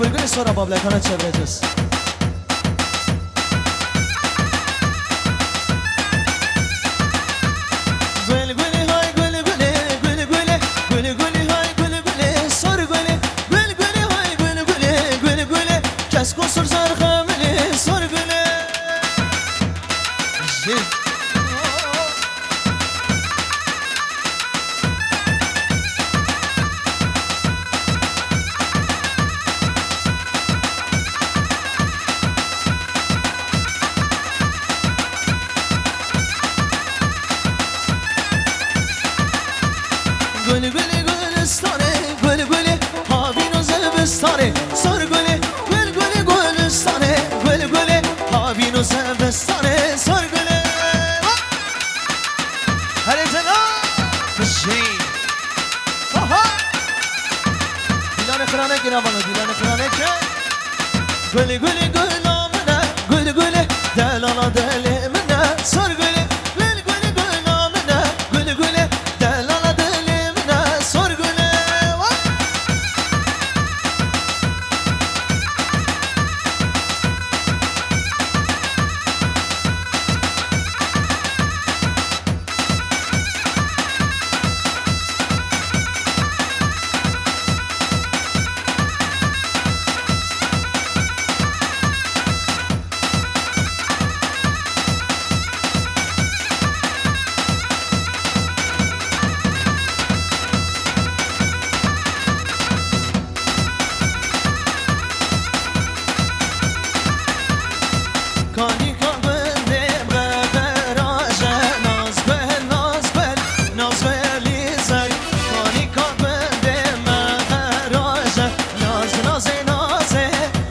گل سورا بابلکانه چبرجس گل گلی های گل گله گل گله گل گلی های گل گله سر گله گل گلی های گل گله گل گله کس کو سر سر خامله سر گله گل گل گلستانه گل گل هاوین و زبستانه سر گل گل گل گلستانه گل گل هاوین و زبستانه سر گل هره زنا بشی دیلان خرانه گنابانو دیلان خرانه که گل گل گل آمنه گل گل دلالا دل منه سر گل گل گل گل آمنه گل گل دلالا دل منه سر گل کانی کابندم غفراجه ناز بل ناز بل ناز بلی زی کانی کابندم غفراجه ناز ناز ناز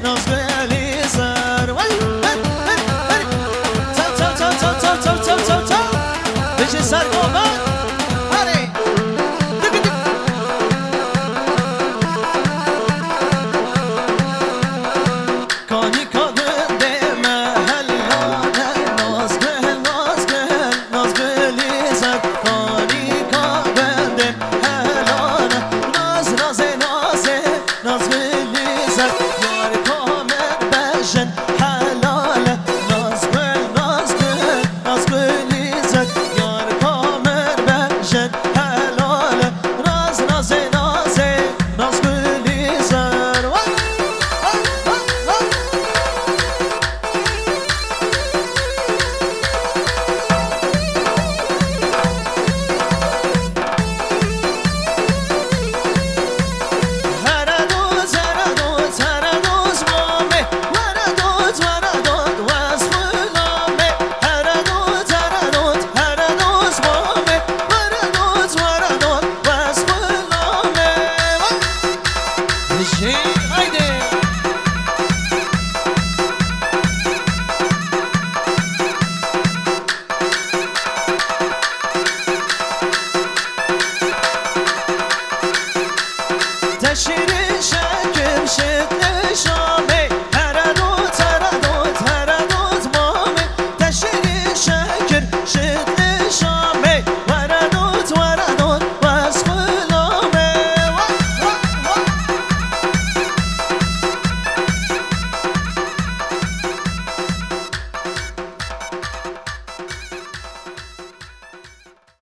ناز بلی زر تا تا تا تا تا تا تا تا تا بچه سر گوبن هره کانی کابندم ناز ناز ناز یار کامل بجن